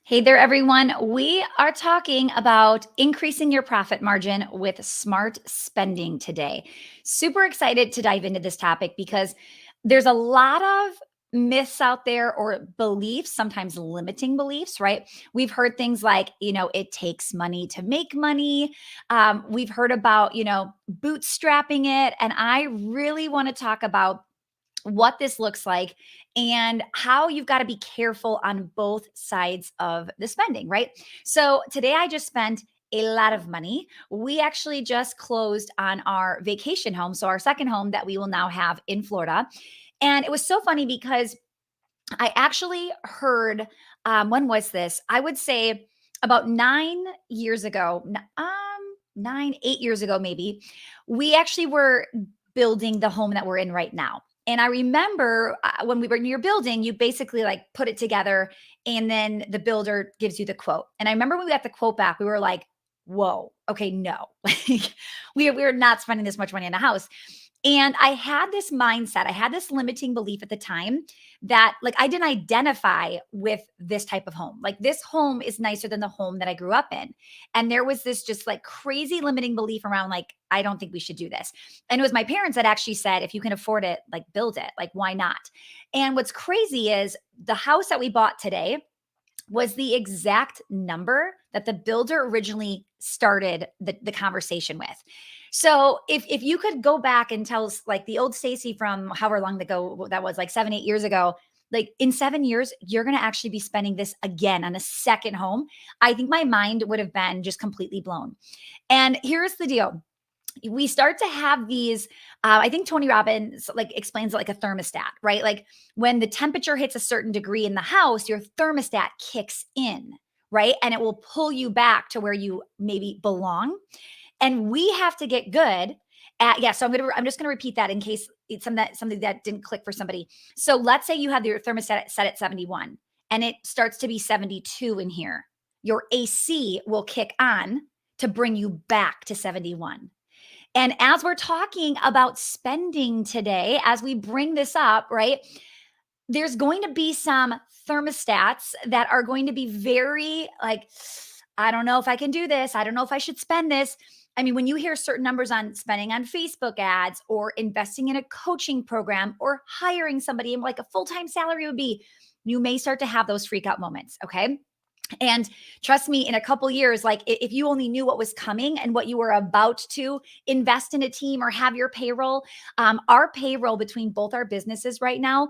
Hey there, everyone. We are talking about increasing your profit margin with smart spending today. Super excited to dive into this topic because there's a lot of myths out there or beliefs, sometimes limiting beliefs, right? We've heard things like, it takes money to make money. We've heard about, bootstrapping it. And I really want to talk about what this looks like and how you've got to be careful on both sides of the spending, right? So today I just spent a lot of money. We actually just closed on our vacation home. So our second home that we will now have in Florida. And it was so funny because I actually heard, when was this? I would say about 9 years ago, 8 years ago, maybe, we actually were building the home that we're in right now. And I remember when we were near building, you basically like put it together and then the builder gives you the quote. And I remember when we got the quote back, we were like, whoa, okay, no, like we're not spending this much money on a house. And I had this mindset, I had this limiting belief at the time that like I didn't identify with this type of home. Like this home is nicer than the home that I grew up in. And there was this just like crazy limiting belief around like, I don't think we should do this. And it was my parents that actually said, if you can afford it, like build it. Like, why not? And what's crazy is the house that we bought today was the exact number that the builder originally started the conversation with. So if you could go back and tell us like the old Stacy from however long ago that was, like 7, 8 years ago, like in 7 years, you're going to actually be spending this again on a second home. I think my mind would have been just completely blown. And here's the deal. We start to have these, I think Tony Robbins like explains it like a thermostat, right? Like when the temperature hits a certain degree in the house, your thermostat kicks in, right? And it will pull you back to where you maybe belong. And we have to get good at, yeah. So I'm just gonna repeat that in case it's something that didn't click for somebody. So let's say you have your thermostat set at 71 and it starts to be 72 in here. Your AC will kick on to bring you back to 71. And as we're talking about spending today, as we bring this up, right, there's going to be some thermostats that are going to be very like, I don't know if I can do this. I don't know if I should spend this. I mean, when you hear certain numbers on spending on Facebook ads or investing in a coaching program or hiring somebody and like a full time salary would be, you may start to have those freak out moments. Okay. And trust me, in a couple years, like if you only knew what was coming and what you were about to invest in a team or have your payroll, our payroll between both our businesses right now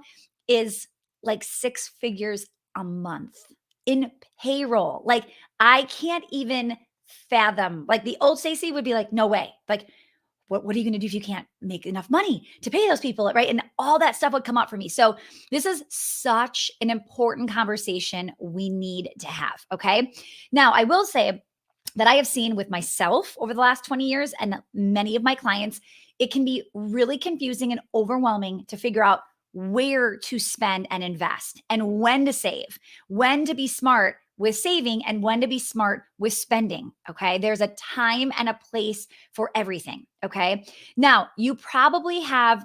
is like 6 figures a month in payroll. Like I can't even fathom. Like the old Stacy would be like, no way. Like what are you going to do if you can't make enough money to pay those people, right? And all that stuff would come up for me. So this is such an important conversation we need to have. Okay. Now, I will say that I have seen with myself over the last 20 years and many of my clients, it can be really confusing and overwhelming to figure out where to spend and invest and when to save, when to be smart with saving and when to be smart with spending. Okay. There's a time and a place for everything. Okay. Now, you probably have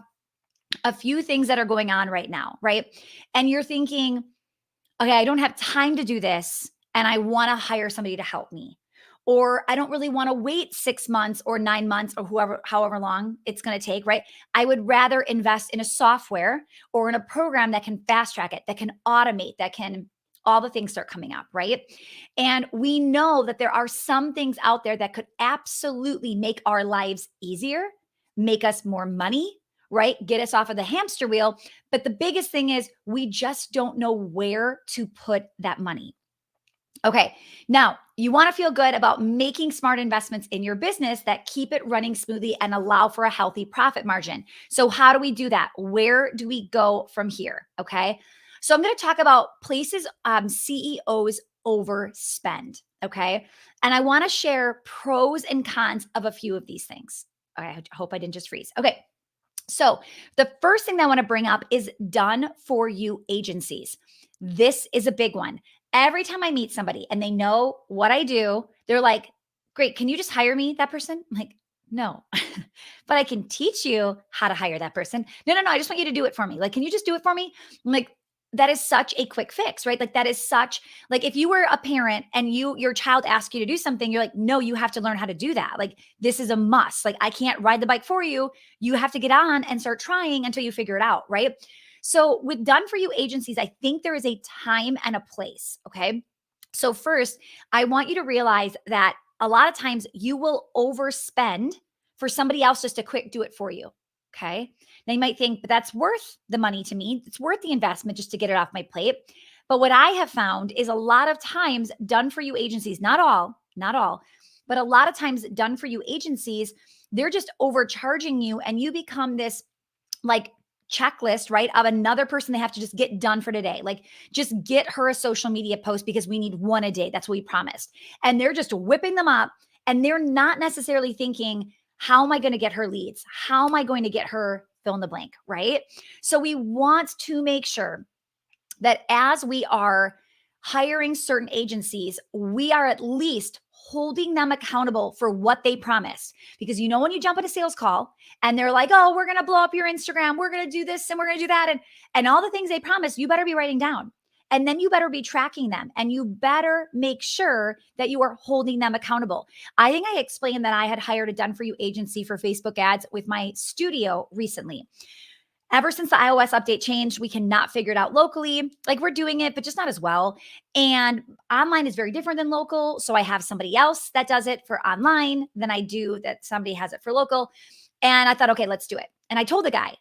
a few things that are going on right now, right? And you're thinking, okay, I don't have time to do this and I want to hire somebody to help me. Or I don't really want to wait 6 months or 9 months or however long it's going to take, right? I would rather invest in a software or in a program that can fast track it, that can automate, that can all the things start coming up, right? And we know that there are some things out there that could absolutely make our lives easier, make us more money, right? Get us off of the hamster wheel. But the biggest thing is we just don't know where to put that money. Okay, now you want to feel good about making smart investments in your business that keep it running smoothly and allow for a healthy profit margin. So, how do we do that? Where do we go from here? Okay, so I'm going to talk about places CEOs overspend. Okay, and I want to share pros and cons of a few of these things. Okay, I hope I didn't just freeze. Okay, so the first thing that I want to bring up is done for you agencies. This is a big one. Every time I meet somebody and they know what I do, they're like, great, can you just hire me, that person? I'm like, no, but I can teach you how to hire that person. No, I just want you to do it for me. Like, can you just do it for me? I'm like, that is such a quick fix, right? Like that is such, like if you were a parent and your child asked you to do something, you're like, no, you have to learn how to do that. Like this is a must. Like I can't ride the bike for you. You have to get on and start trying until you figure it out, right? So with done for you agencies, I think there is a time and a place, okay? So first, I want you to realize that a lot of times you will overspend for somebody else just to quick do it for you, okay? Now you might think, but that's worth the money to me. It's worth the investment just to get it off my plate. But what I have found is a lot of times done for you agencies, not all, but a lot of times done for you agencies, they're just overcharging you and you become this like checklist, right? Of another person they have to just get done for today. Like just get her a social media post because we need one a day. That's what we promised. And they're just whipping them up and they're not necessarily thinking, how am I going to get her leads? How am I going to get her fill in the blank, right? So we want to make sure that as we are hiring certain agencies, we are at least holding them accountable for what they promised. Because when you jump on a sales call and they're like, oh, we're going to blow up your Instagram, we're going to do this and we're going to do that. And all the things they promised, you better be writing down. And then you better be tracking them and you better make sure that you are holding them accountable. I think I explained that I had hired a done for you agency for Facebook ads with my studio recently. Ever since the iOS update changed, we cannot figure it out locally. Like we're doing it, but just not as well. And online is very different than local. So I have somebody else that does it for online than I do that somebody has it for local. And I thought, okay, let's do it. And I told the guy,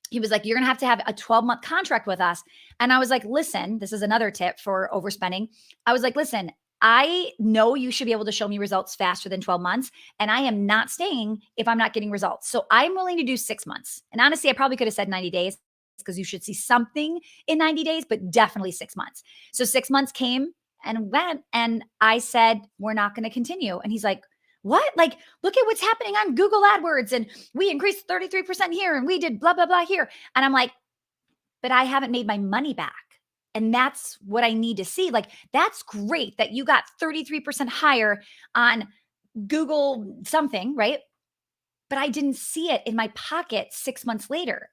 he was like, you're going to have a 12-month contract with us. And I was like, listen, this is another tip for overspending. I was like, listen, I know you should be able to show me results faster than 12 months. And I am not staying if I'm not getting results. So I'm willing to do 6 months. And honestly, I probably could have said 90 days because you should see something in 90 days, but definitely 6 months. So 6 months came and went. And I said, we're not going to continue. And he's like, what? Like, look at what's happening on Google AdWords. And we increased 33% here and we did blah, blah, blah here. And I'm like, but I haven't made my money back. And that's what I need to see. Like, that's great that you got 33% higher on Google something, right? But I didn't see it in my pocket 6 months later.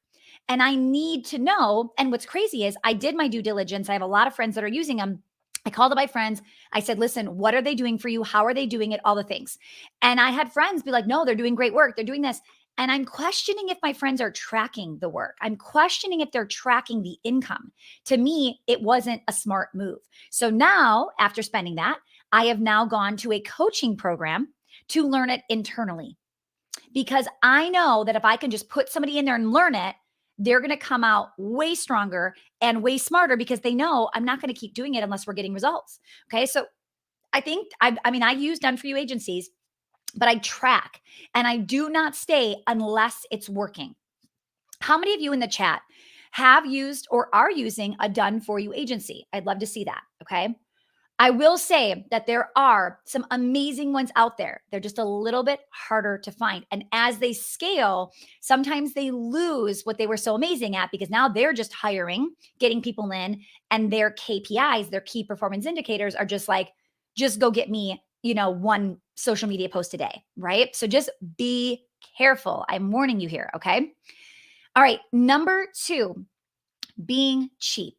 And I need to know. And what's crazy is I did my due diligence. I have a lot of friends that are using them. I called up my friends. I said, listen, what are they doing for you? How are they doing it? All the things. And I had friends be like, no, they're doing great work. They're doing this. And I'm questioning if my friends are tracking the work. I'm questioning if they're tracking the income. To me, it wasn't a smart move. So now, after spending that, I have now gone to a coaching program to learn it internally. Because I know that if I can just put somebody in there and learn it, they're going to come out way stronger and way smarter because they know I'm not going to keep doing it unless we're getting results. Okay. So I think, I use done for you agencies, but I track and I do not stay unless it's working. How many of you in the chat have used or are using a done for you agency? I'd love to see that. Okay. I will say that there are some amazing ones out there. They're just a little bit harder to find. And as they scale, sometimes they lose what they were so amazing at because now they're just hiring, getting people in, and their KPIs, their key performance indicators are just like, just go get me, one social media post a day, right? So just be careful. I'm warning you here, okay? All right, number 2, being cheap.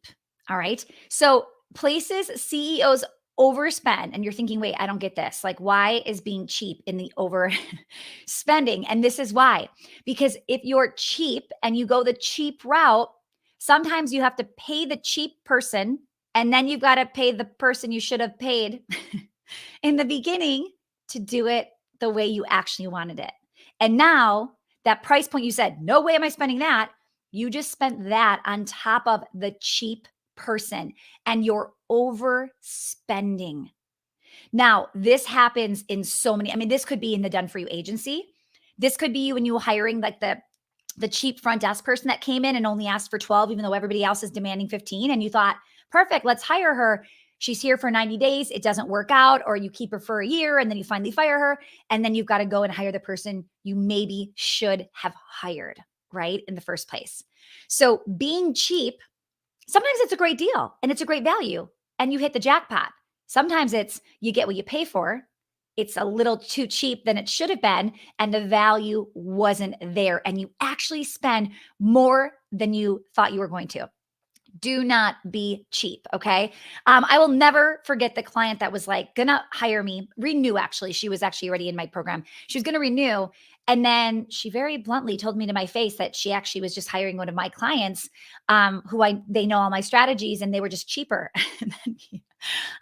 All right. So places CEOs overspend, and you're thinking, wait, I don't get this. Like, why is being cheap in the overspending? And this is why, because if you're cheap and you go the cheap route, sometimes you have to pay the cheap person, and then you've got to pay the person you should have paid in the beginning to do it the way you actually wanted it. And now that price point, you said, no way am I spending that. You just spent that on top of the cheap person and you're overspending. Now, this happens in so many, this could be in the done for you agency. This could be you when you were hiring like the cheap front desk person that came in and only asked for 12, even though everybody else is demanding 15. And you thought, perfect, let's hire her. She's here for 90 days. It doesn't work out, or you keep her for a year and then you finally fire her. And then you've got to go and hire the person you maybe should have hired, right? In the first place. So being cheap, sometimes it's a great deal and it's a great value and you hit the jackpot. Sometimes it's you get what you pay for. It's a little too cheap than it should have been, and the value wasn't there, and you actually spend more than you thought you were going to. Do not be cheap. Okay. I will never forget the client that was like gonna hire me, renew actually. She was actually already in my program. She was gonna renew. And then she very bluntly told me to my face that she actually was just hiring one of my clients who they know all my strategies and they were just cheaper. and,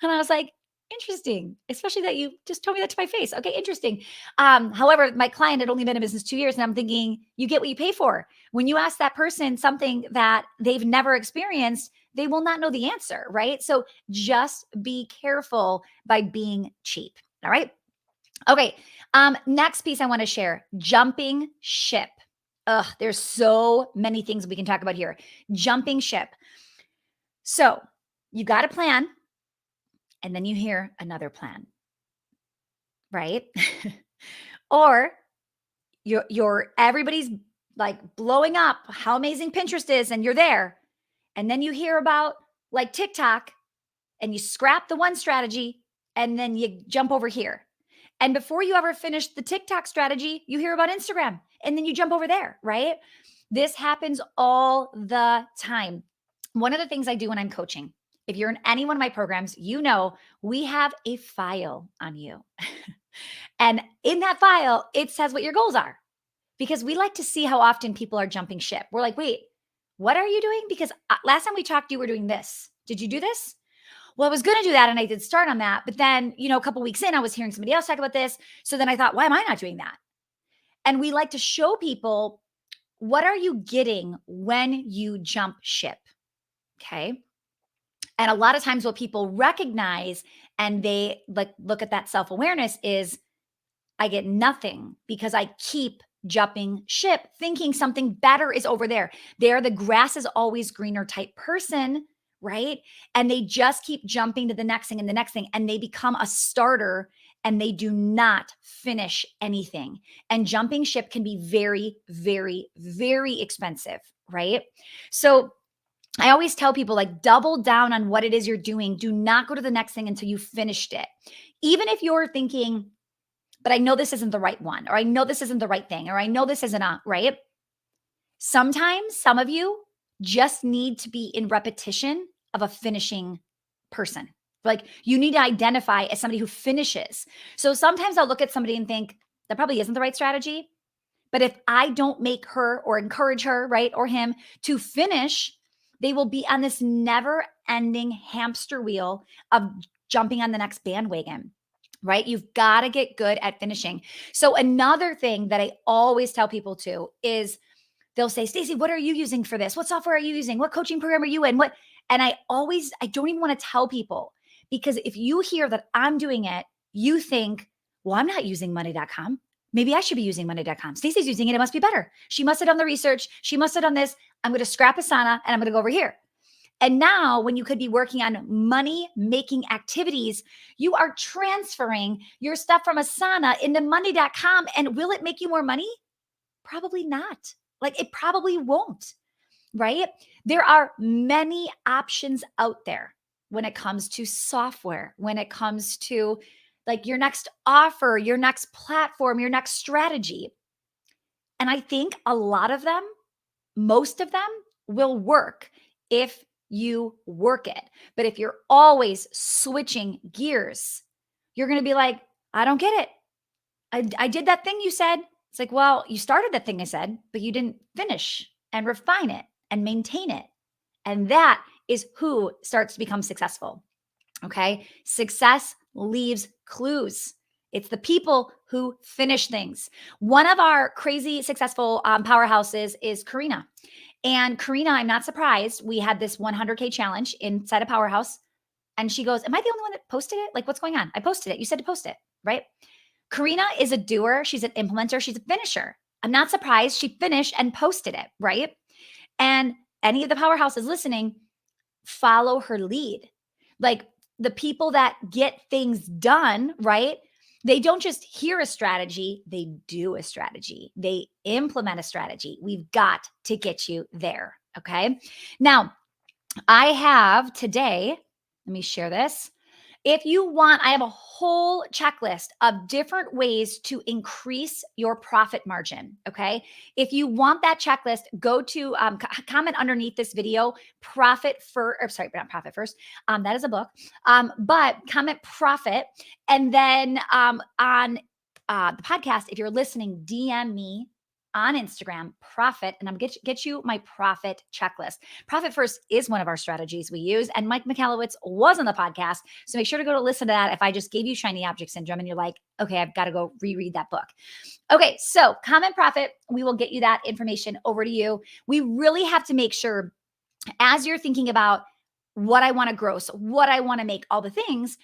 and I was like, interesting, especially that you just told me that to my face. Okay, interesting. However, my client had only been in business 2 years, and I'm thinking, you get what you pay for. When you ask that person something that they've never experienced, they will not know the answer, right? So just be careful by being cheap. All right. Okay. Next piece I want to share, jumping ship. Ugh, there's so many things we can talk about here. Jumping ship. So you got a plan, and then you hear another plan, right? Or you're everybody's like blowing up how amazing Pinterest is, and you're there. And then you hear about like TikTok, and you scrap the one strategy, and then you jump over here. And before you ever finish the TikTok strategy, you hear about Instagram, and then you jump over there, right? This happens all the time. One of the things I do when I'm coaching, if you're in any one of my programs, you know we have a file on you. And in that file, it says what your goals are, because we like to see how often people are jumping ship. We're like, wait, what are you doing? Because last time we talked, you were doing this. Did you do this? Well, I was going to do that and I did start on that. But then, a couple weeks in, I was hearing somebody else talk about this. So then I thought, why am I not doing that? And we like to show people, what are you getting when you jump ship? Okay. And a lot of times what people recognize and they like look at that self-awareness is, I get nothing because I keep jumping ship, thinking something better is over there. They're the grass is always greener type person, right? And they just keep jumping to the next thing and the next thing, and they become a starter and they do not finish anything. And jumping ship can be very, very, very expensive, right? So I always tell people, like, double down on what it is you're doing. Do not go to the next thing until you finished it. Even if you're thinking, but I know this isn't the right one, or I know this isn't the right thing, or I know this isn't right. Sometimes some of you just need to be in repetition of a finishing person. Like, you need to identify as somebody who finishes. So sometimes I'll look at somebody and think, that probably isn't the right strategy. But if I don't make her or encourage her, right, or him to finish, they will be on this never ending hamster wheel of jumping on the next bandwagon. Right? You've got to get good at finishing. So another thing that I always tell people too is, they'll say, Stacy, what are you using for this? What software are you using? What coaching program are you in? And I don't even want to tell people, because if you hear that I'm doing it, you think, well, I'm not using money.com. Maybe I should be using money.com. Stacy's using it. It must be better. She must have done the research. She must have done this. I'm going to scrap Asana and I'm going to go over here. And now, when you could be working on money making activities, you are transferring your stuff from Asana into money.com. And will it make you more money? Probably not. Like, it probably won't, right? There are many options out there when it comes to software, when it comes to like your next offer, your next platform, your next strategy. And I think a lot of them, most of them will work if you work it. But if you're always switching gears, you're going to be like, I don't get it. I did that thing you said. It's like, well, you started that thing I said, but you didn't finish and refine it and maintain it. And that is who starts to become successful. Okay. Success leaves clues. It's the people who finish things. One of our crazy successful powerhouses is Karina. And Karina, I'm not surprised. We had this 100K challenge inside a powerhouse. And she goes, am I the only one that posted it? Like, what's going on? I posted it. You said to post it, right? Karina is a doer. She's an implementer. She's a finisher. I'm not surprised she finished and posted it, right? And any of the powerhouses listening, follow her lead. Like, the people that get things done, right? They don't just hear a strategy, they do a strategy. They implement a strategy. We've got to get you there. Okay. Now, I have today, let me share this. If you want, I have a whole checklist of different ways to increase your profit margin. Okay. If you want that checklist, go to comment underneath this video, profit for, or sorry, not profit first. That is a book. But comment profit. And then on the podcast, if you're listening, DM me on Instagram, profit, and I'm get you my profit checklist. Profit first is one of our strategies we use, and Mike Michalowicz was on the podcast, so make sure to go to listen to that. If I just gave you shiny object syndrome and you're like, okay, I've got to go reread that book. Okay, so comment profit, we will get you that information over to you. We really have to make sure as you're thinking about what I want to gross, what I want to make, all the things,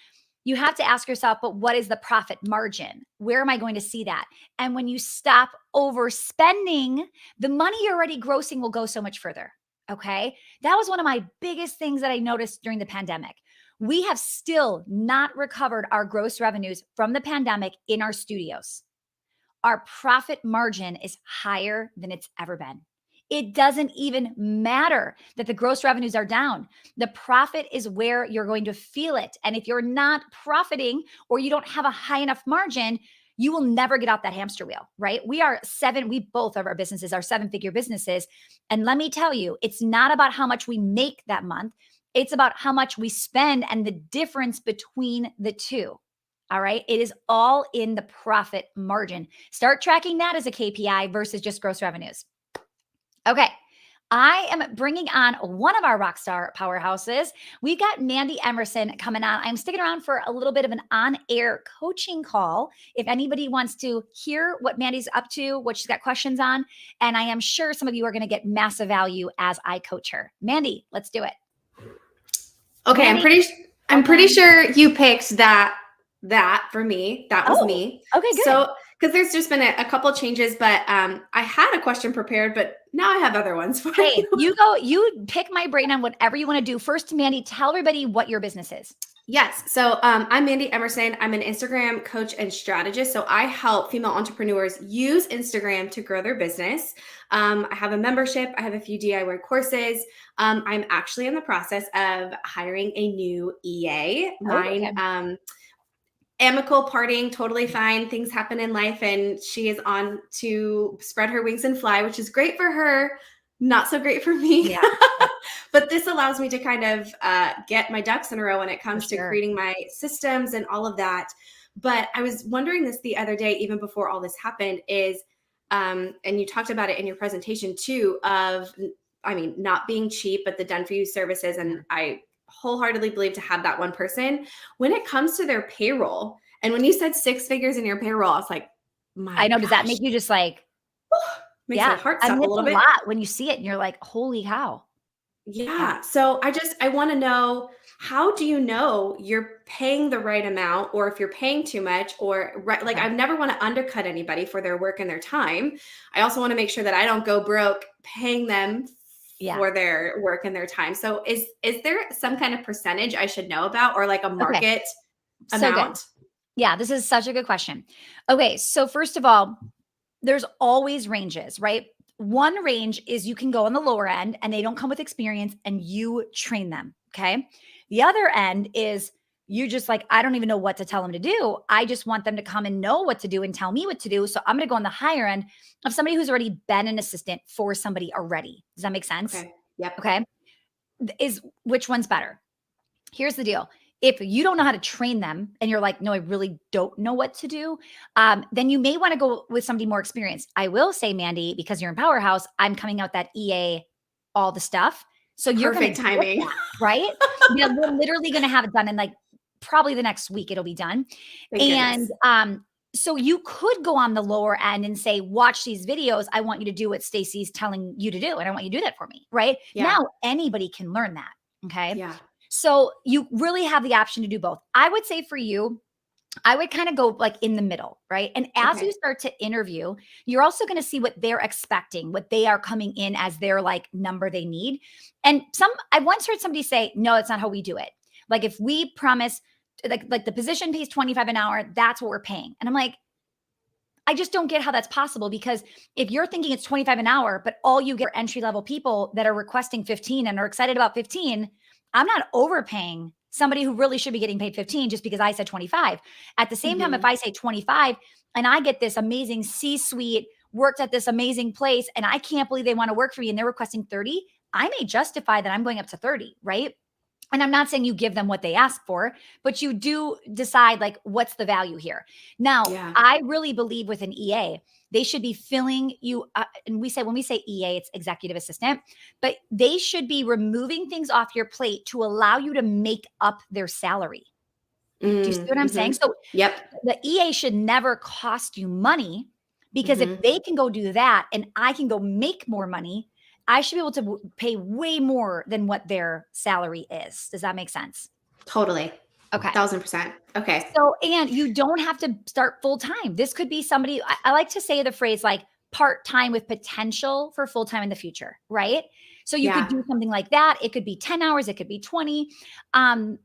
you have to ask yourself, but what is the profit margin? Where am I going to see that? And when you stop overspending, the money you're already grossing will go so much further. Okay. That was one of my biggest things that I noticed during the pandemic. We have still not recovered our gross revenues from the pandemic in our studios. Our profit margin is higher than it's ever been. It doesn't even matter that the gross revenues are down. The profit is where you're going to feel it. And if you're not profiting or you don't have a high enough margin, you will never get off that hamster wheel, right? We both of our businesses are 7-figure businesses. And let me tell you, it's not about how much we make that month. It's about how much we spend and the difference between the two. All right. It is all in the profit margin. Start tracking that as a KPI versus just gross revenues. Okay. I am bringing on one of our rockstar powerhouses. We've got Mandy Emerson coming on. I'm sticking around for a little bit of an on-air coaching call. If anybody wants to hear what Mandy's up to, what she's got questions on, and I am sure some of you are going to get massive value as I coach her. Mandy, let's do it. Okay. Mandy, I'm pretty sure you picked that for me. That was me. Okay, good. So, because there's just been a couple changes, but I had a question prepared, but now I have other ones for you. You pick my brain on whatever you want to do. First, Mandy, tell everybody what your business is. Yes. So I'm Mandy Emerson. I'm an Instagram coach and strategist. So I help female entrepreneurs use Instagram to grow their business. I have a membership. I have a few DIY courses. I'm actually in the process of hiring a new EA. Amicable parting, totally fine. Things happen in life, and she is on to spread her wings and fly, which is great for her, not so great for me. Yeah. But this allows me to kind of get my ducks in a row when it comes to creating my systems and all of that. But I was wondering this the other day, even before all this happened, is, and you talked about it in your presentation too, not being cheap, but the done for you services. And I wholeheartedly believe to have that one person when it comes to their payroll. And when you said 6 figures in your payroll, I was like, I know. Does that make you just like, makes my heart stop a little bit when you see it and you're like, holy cow. Yeah. So I want to know, how do you know you're paying the right amount, or if you're paying too much, or I never want to undercut anybody for their work and their time. I also want to make sure that I don't go broke paying them for their work and their time. So is there some kind of percentage I should know about, or like a market amount? So yeah, this is such a good question. Okay. So first of all, there's always ranges, right? One range is you can go on the lower end and they don't come with experience and you train them. Okay. The other end is you just like, I don't even know what to tell them to do. I just want them to come and know what to do and tell me what to do. So I'm going to go on the higher end of somebody who's already been an assistant for somebody already. Does that make sense? Okay. Yep. Okay. Which one's better? Here's the deal. If you don't know how to train them and you're like, no, I really don't know what to do, then you may want to go with somebody more experienced. I will say, Mandy, because you're in Powerhouse, I'm coming out that EA, all the stuff. So you're perfect timing, that, right? We're literally going to have it done in like probably the next week. It'll be done. So you could go on the lower end and say, watch these videos. I want you to do what Stacy's telling you to do. And I want you to do that for me. Right? Yeah. Now anybody can learn that. Okay. Yeah. So you really have the option to do both. I would say for you, I would kind of go like in the middle, right? And as you start to interview, you're also going to see what they're expecting, what they are coming in as their like number they need. And I once heard somebody say, no, that's not how we do it. Like if we promise like the position pays 25 an hour, that's what we're paying. And I'm like, I just don't get how that's possible, because if you're thinking it's 25 an hour, but all you get are entry level people that are requesting 15 and are excited about 15, I'm not overpaying somebody who really should be getting paid 15 just because I said 25. At the same time, if Mhm. I say 25 and I get this amazing C-suite, worked at this amazing place, and I can't believe they want to work for me and they're requesting 30, I may justify that I'm going up to 30, right? And I'm not saying you give them what they ask for, but you do decide like what's the value here. Now, Yeah. I really believe with an EA, they should be filling you and we say when we say EA, it's executive assistant, but they should be removing things off your plate to allow you to make up their salary. Do you see what I'm saying? Mhm. So Yep. the EA should never cost you money, because if Mhm. they can go do that and I can go make more money, I should be able to pay way more than what their salary is. Does that make sense? Totally. Okay. 1000%. Okay. So, and you don't have to start full time. This could be somebody, I like to say the phrase like part time with potential for full time in the future, right? So you could Yeah. do something like that. It could be 10 hours, it could be 20.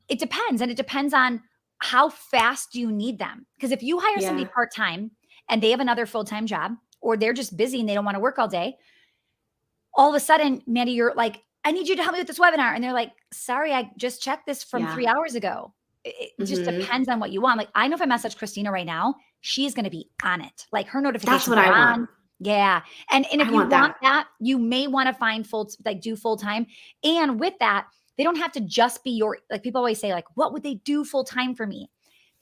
It depends. And it depends on how fast you need them. Because if you hire somebody Yeah. part time and they have another full time job, or they're just busy and they don't want to work all day, all of a sudden, Mandy, you're like, I need you to help me with this webinar. And they're like, sorry, I just checked this from Yeah. 3 hours ago. It just Mhm. depends on what you want. Like, I know if I message Christina right now, she's going to be on it. Like her That's notifications what I are want. on. Yeah. And if I you want want that. that, you may want to find do full time. And with that, they don't have to just be like people always say, like, what would they do full time for me?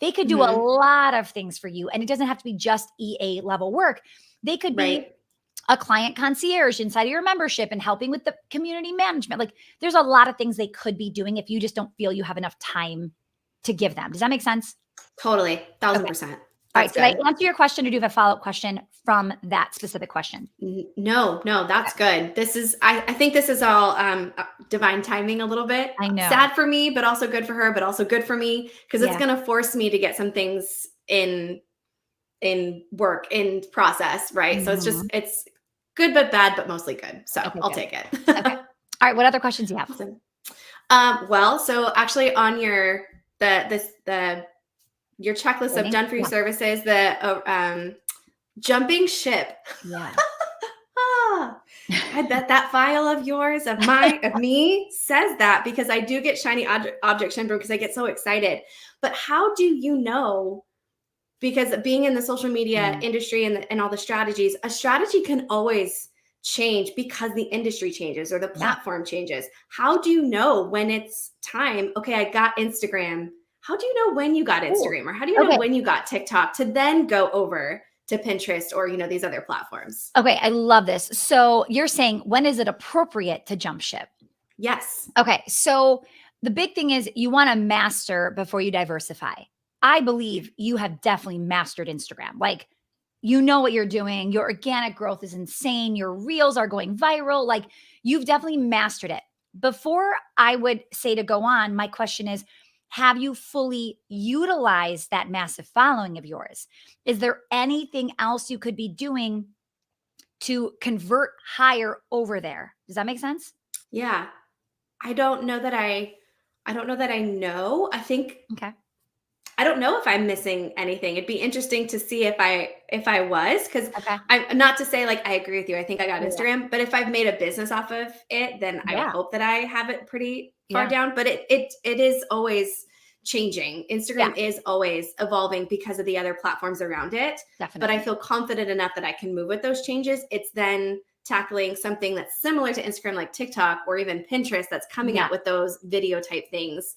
They could do a Mhm. lot of things for you. And it doesn't have to be just EA level work. They could be Right. a client concierge inside of your membership and helping with the community management. Like there's a lot of things they could be doing if you just don't feel you have enough time to give them. Does that make sense? Totally. Okay. 1000%. All That's right. Did I good. answer your question, or do you have a follow-up question from that specific question? No, no, that's good. This is, I think this is all divine timing a little bit. I know. Sad for me, but also good for her, but also good for me because it's Yeah. going to force me to get some things in work, in process, right? So Mhm. it's good but bad, but mostly good. So Okay, I'll good. take it. Okay. All right. What other questions do you have? Awesome. Well, so actually on the your checklist of done for you Yeah. services, the jumping ship. Yeah. Ah, I bet that file of yours, of me, says that because I do get shiny object syndrome because I get so excited. But how do you know? Because being in the social media Mm. industry and all the strategies, a strategy can always change because the industry changes or the Yeah. platform changes. How do you know when it's time? Okay, I got Instagram. How do you know when you got Ooh. Instagram, or how do you know Okay. when you got TikTok to then go over to Pinterest or these other platforms? Okay. I love this. So you're saying, when is it appropriate to jump ship? Yes. Okay. So the big thing is you want to master before you diversify. I believe you have definitely mastered Instagram. Like, you know what you're doing. Your organic growth is insane. Your reels are going viral. Like, you've definitely mastered it. Before I would say to go on, my question is, have you fully utilized that massive following of yours? Is there anything else you could be doing to convert higher over there? Does that make sense? Yeah. I don't know that I don't know that I know. Okay. I don't know if I'm missing anything. It'd be interesting to see if I was, because Okay. I'm not to say like I agree with you. I think I got Yeah. Instagram, but if I've made a business off of it, then I would Yeah. hope that I have it pretty far Yeah. down. But it is always changing. Yeah. Instagram is always evolving because of the other platforms around it. But I Definitely. feel confident enough that I can move with those changes. It's then tackling something that's similar to Instagram, like TikTok or even Pinterest, that's coming Yeah. out with those video type things.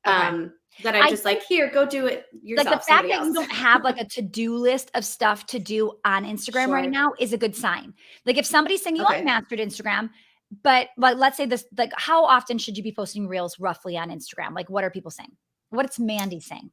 Okay. That I'm I just like, here, go do it Like the yourself, fact somebody that else. you don't have like a to-do list of stuff to do on Instagram right Sure. now is a good sign. Like if somebody's saying you Okay. unmastered Instagram, but like let's say this, like how often should you be posting reels roughly on Instagram? Like what are people saying? What's Mandy saying?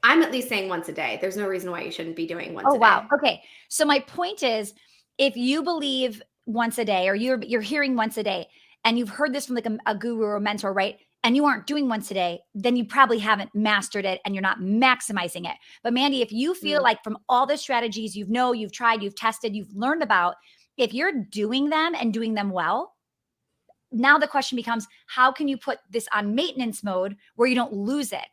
I'm at least saying once a day. There's no reason why you shouldn't be doing once Oh a wow. day. Okay. So my point is, if you believe once a day, or you're hearing once a day, and you've heard this from like a guru or a mentor, right? And you aren't doing once a day, then you probably haven't mastered it and you're not maximizing it. But Mandy, if you feel Mm, like from all the strategies you've tried, you've tested, you've learned about, if you're doing them and doing them well, now the question becomes, how can you put this on maintenance mode where you don't lose it?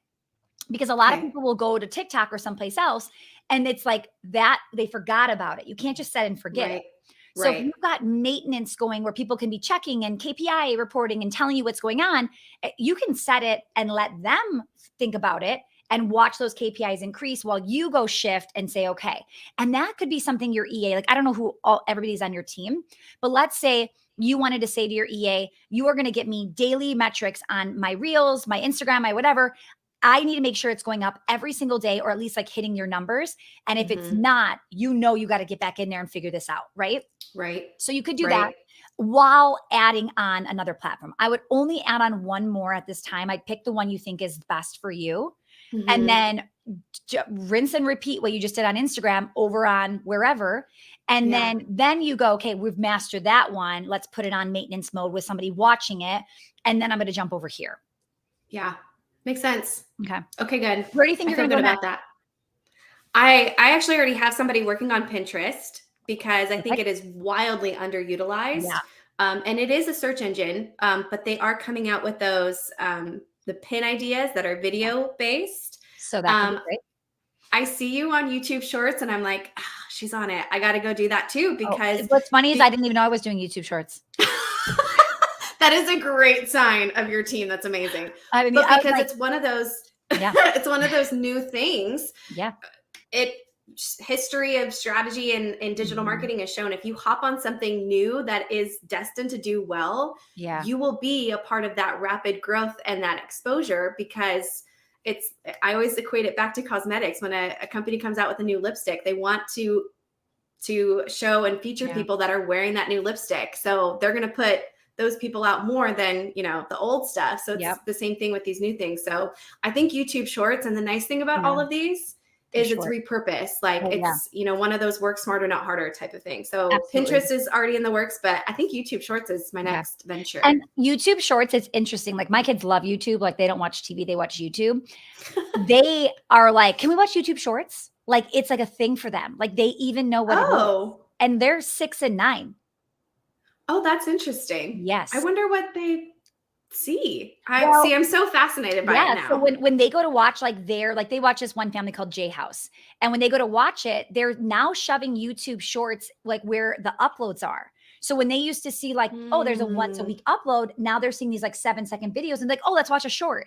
Because a lot of okay. people will go to TikTok or someplace else and it's like that they forgot about it. You can't just set and forget it. Right. So if you've got maintenance going where people can be checking and KPI reporting and telling you what's going on, you can set it and let them think about it and watch those KPIs increase while you go shift and say, okay. And that could be something your EA, like, I don't know who everybody's on your team, but let's say you wanted to say to your EA, you are going to get me daily metrics on my reels, my Instagram, my whatever. I need to make sure it's going up every single day, or at least like hitting your numbers. And if it's not, you got to get back in there and figure this out. Right. Right. So you could do that while adding on another platform. I would only add on one more at this time. I'd pick the one you think is best for you. And then rinse and repeat what you just did on Instagram over on wherever. And then you go, okay, we've mastered that one. Let's put it on maintenance mode with somebody watching it. And then I'm going to jump over here. Yeah. Makes sense. Okay, good. Where do you think you're going to go about that? I actually already have somebody working on Pinterest because I think it is wildly underutilized. Yeah. And it is a search engine, but they are coming out with those, the pin ideas that are video based. So that could be great. I see you on YouTube Shorts and I'm like, she's on it. I got to go do that too, because what's funny is I didn't even know I was doing YouTube Shorts. That is a great sign of your team. That's amazing. Because it's one of those, it's one of those new things. Yeah. History of strategy and digital marketing has shown if you hop on something new that is destined to do well, you will be a part of that rapid growth and that exposure, because I always equate it back to cosmetics. When a company comes out with a new lipstick, they want to show and feature people that are wearing that new lipstick. So they're going to put those people out more than, the old stuff. So it's the same thing with these new things. So I think YouTube Shorts, and the nice thing about all of these is it's repurposed. Like it's, one of those work smarter, not harder type of thing. So Pinterest is already in the works, but I think YouTube Shorts is my next venture. And YouTube Shorts, it's interesting. Like my kids love YouTube. Like they don't watch TV, they watch YouTube. They are like, can we watch YouTube Shorts? Like it's like a thing for them. Like they even know what it is. And they're 6 and 9. Oh, that's interesting. Yes. I wonder what they see. I'm so fascinated by it now. So when they go to watch, they watch this one family called J House. And when they go to watch it, they're now shoving YouTube Shorts like where the uploads are. So when they used to see like, oh, there's a once a week upload, now they're seeing these like 7-second videos and like, oh, let's watch a short.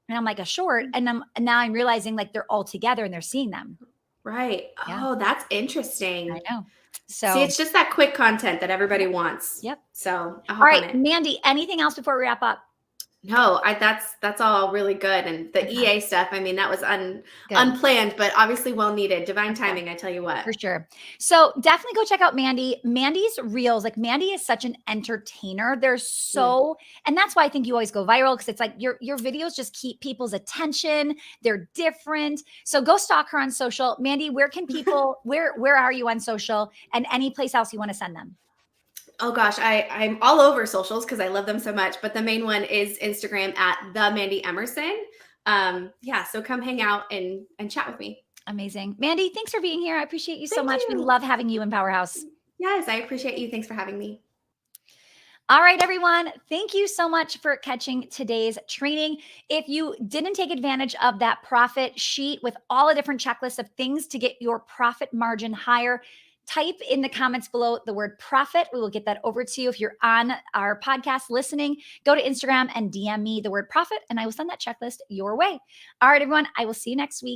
And I'm like, a short. And now I'm realizing like they're all together and they're seeing them. Right. Yeah. Oh, that's interesting. I know. So see, it's just that quick content that everybody wants. Yep. So all right, Mandy, anything else before we wrap up? No, that's all really good. And the EA stuff, I mean, that was unplanned, but obviously well needed. Divine timing, I tell you what. For sure. So definitely go check out Mandy. Mandy's reels, like Mandy is such an entertainer. They're so, and that's why I think you always go viral, because it's like your videos just keep people's attention. They're different. So go stalk her on social. Mandy, where can people, where are you on social, and any place else you want to send them? Oh gosh, I'm all over socials because I love them so much. But the main one is Instagram at the Mandy Emerson. So come hang out and chat with me. Amazing. Mandy, thanks for being here. I appreciate you so much. We love having you in Powerhouse. Yes, I appreciate you. Thanks for having me. All right, everyone. Thank you so much for catching today's training. If you didn't take advantage of that profit sheet with all the different checklists of things to get your profit margin higher, type in the comments below the word profit. We will get that over to you. If you're on our podcast listening, go to Instagram and DM me the word profit, and I will send that checklist your way. All right, everyone. I will see you next week.